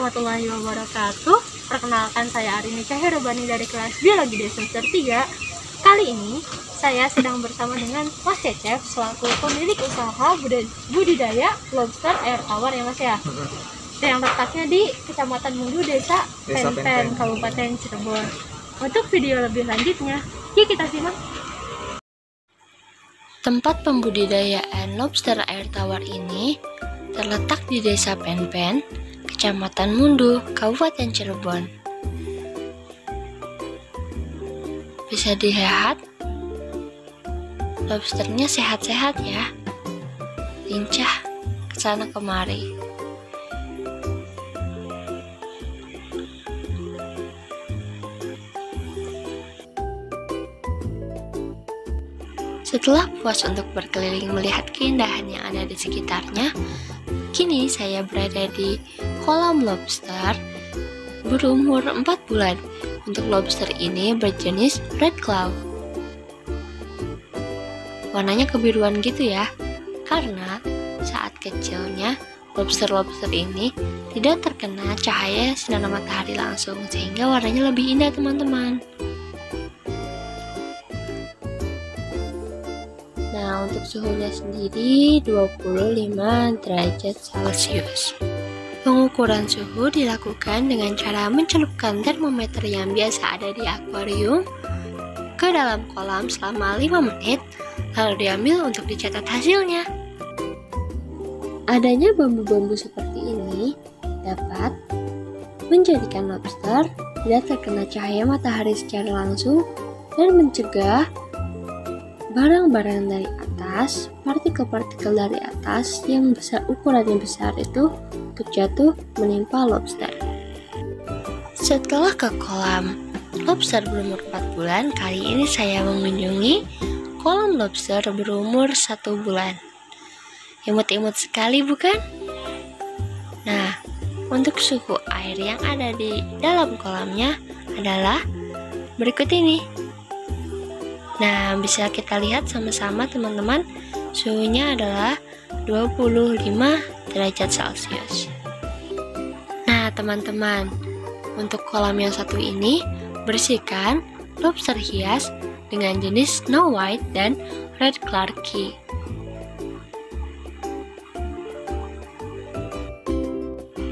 warahmatullahi wabarakatuh. Perkenalkan, saya Arini Cahyarubani dari kelas Biologi D semester 3. Kali ini saya sedang bersama dengan Mas Cecep selaku pemilik usaha budidaya lobster air tawar ya Mas ya. Yang letaknya di Kecamatan Mundu, Desa Penpen, Kabupaten Cirebon. Untuk video lebih lanjutnya, yuk kita simak. Tempat pembudidayaan lobster air tawar ini terletak di Desa Penpen, Kecamatan Mundu, Kabupaten Cirebon. Bisa dilihat, lobsternya sehat-sehat ya, lincah kesana kemari. Setelah puas untuk berkeliling melihat keindahan yang ada di sekitarnya, kini saya berada di kolam lobster berumur 4 bulan. Untuk lobster ini berjenis red claw. Warnanya kebiruan gitu ya, karena saat kecilnya lobster-lobster ini tidak terkena cahaya sinar matahari langsung, sehingga warnanya lebih indah teman-teman. Nah, untuk suhunya sendiri 25 derajat Celcius. Pengukuran suhu dilakukan dengan cara mencelupkan termometer yang biasa ada di akuarium ke dalam kolam selama 5 menit, lalu diambil untuk dicatat hasilnya. Adanya bambu-bambu seperti ini dapat menjadikan lobster tidak terkena cahaya matahari secara langsung dan mencegah barang-barang dari atas, partikel-partikel dari atas yang besar, ukurannya besar itu untuk jatuh menimpa lobster. Setelah ke kolam lobster berumur 4 bulan, kali ini saya mengunjungi kolam lobster berumur 1 bulan. Imut-imut sekali bukan? Nah, untuk suhu air yang ada di dalam kolamnya adalah berikut ini. Nah, bisa kita lihat sama-sama teman-teman, suhunya adalah 25 derajat Celcius. Nah, teman-teman, untuk kolam yang satu ini, bersihkan lobster hias dengan jenis Snow White dan Red Clarky.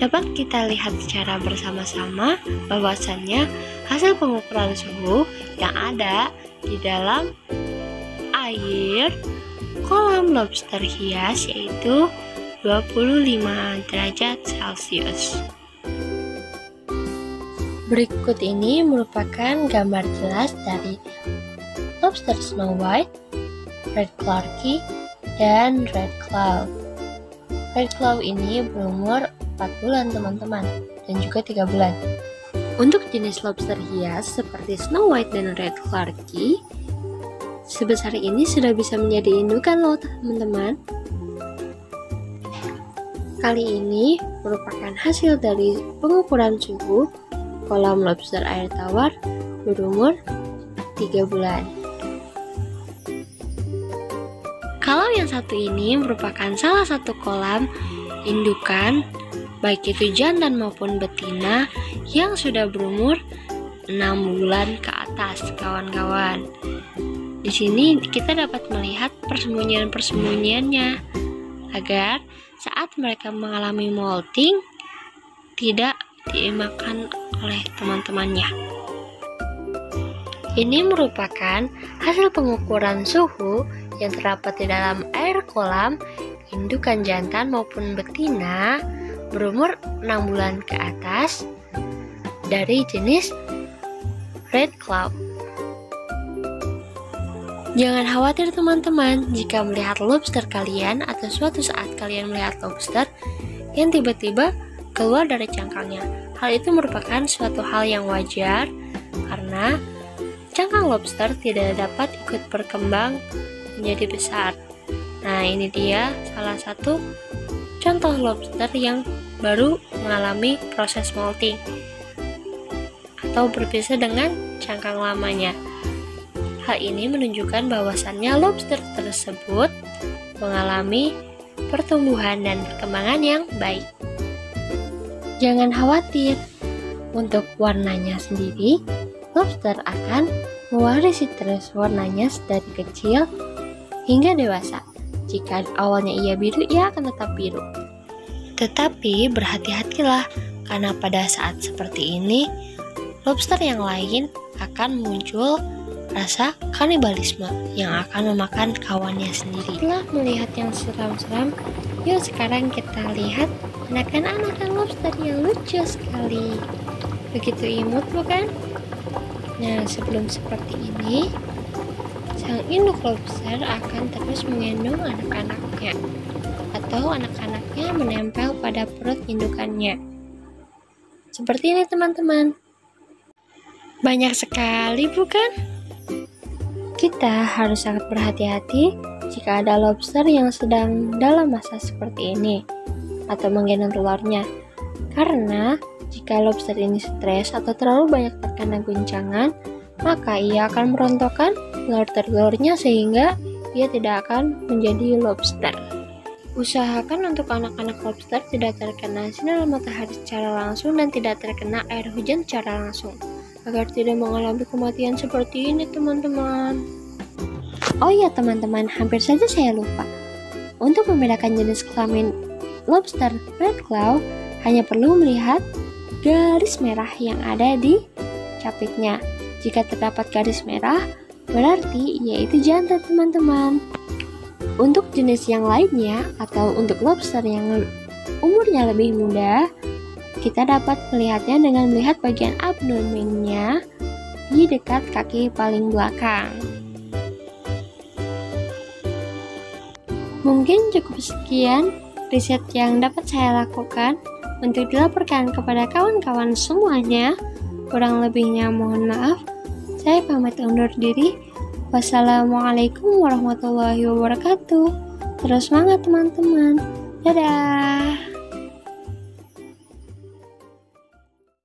Dapat kita lihat secara bersama-sama bahwasannya hasil pengukuran suhu yang ada di dalam air kolam lobster hias yaitu 25 derajat Celcius. Berikut ini merupakan gambar jelas dari lobster Snow White, Red Clarky, dan Red Claw. Red Claw ini berumur 4 bulan teman-teman, dan juga 3 bulan. Untuk jenis lobster hias seperti Snow White dan Red Clarky, sebesar ini sudah bisa menjadi indukan loh teman-teman. Kali ini merupakan hasil dari pengukuran suhu kolam lobster air tawar berumur 3 bulan. Kalau yang satu ini merupakan salah satu kolam indukan, baik itu jantan maupun betina yang sudah berumur 6 bulan ke atas, kawan-kawan. Di sini kita dapat melihat persembunyian-persembunyiannya agar saat mereka mengalami molting tidak dimakan oleh teman-temannya. Ini merupakan hasil pengukuran suhu yang terdapat di dalam air kolam indukan jantan maupun betina berumur 6 bulan ke atas dari jenis Red Claw. Jangan khawatir teman-teman jika melihat lobster kalian atau suatu saat kalian melihat lobster yang tiba-tiba keluar dari cangkangnya. Hal itu merupakan suatu hal yang wajar karena cangkang lobster tidak dapat ikut berkembang menjadi besar. Nah, ini dia salah satu contoh lobster yang baru mengalami proses molting atau berpisah dengan cangkang lamanya. Hal ini menunjukkan bahwasannya lobster tersebut mengalami pertumbuhan dan perkembangan yang baik. Jangan khawatir, untuk warnanya sendiri, lobster akan mewarisi terus warnanya dari kecil hingga dewasa. Jika awalnya ia biru, ia akan tetap biru. Tetapi berhati-hatilah, karena pada saat seperti ini, lobster yang lain akan muncul rasa kanibalisme yang akan memakan kawannya sendiri. Setelah melihat yang seram-seram, yuk sekarang kita lihat anakan-anakan lobster yang lucu sekali. Begitu imut bukan? Nah, sebelum seperti ini, sang induk lobster akan terus menggendong anak-anaknya, atau anak-anaknya menempel pada perut indukannya. Seperti ini teman-teman. Banyak sekali bukan? Kita harus sangat berhati-hati jika ada lobster yang sedang dalam masa seperti ini atau menggendong telurnya. Karena jika lobster ini stres atau terlalu banyak terkena guncangan, maka ia akan merontokkan telur-telurnya sehingga ia tidak akan menjadi lobster. Usahakan untuk anak-anak lobster tidak terkena sinar matahari secara langsung dan tidak terkena air hujan secara langsung, agar tidak mengalami kematian seperti ini teman-teman. Oh iya teman-teman, hampir saja saya lupa. Untuk membedakan jenis kelamin lobster red claw, hanya perlu melihat garis merah yang ada di capitnya. Jika terdapat garis merah, berarti yaitu jantan teman-teman. Untuk jenis yang lainnya atau untuk lobster yang umurnya lebih muda, kita dapat melihatnya dengan melihat bagian abdomennya di dekat kaki paling belakang. Mungkin cukup sekian riset yang dapat saya lakukan untuk dilaporkan kepada kawan-kawan semuanya. Kurang lebihnya mohon maaf. Saya pamit undur diri. Wassalamualaikum warahmatullahi wabarakatuh. Terus semangat teman-teman. Dadah.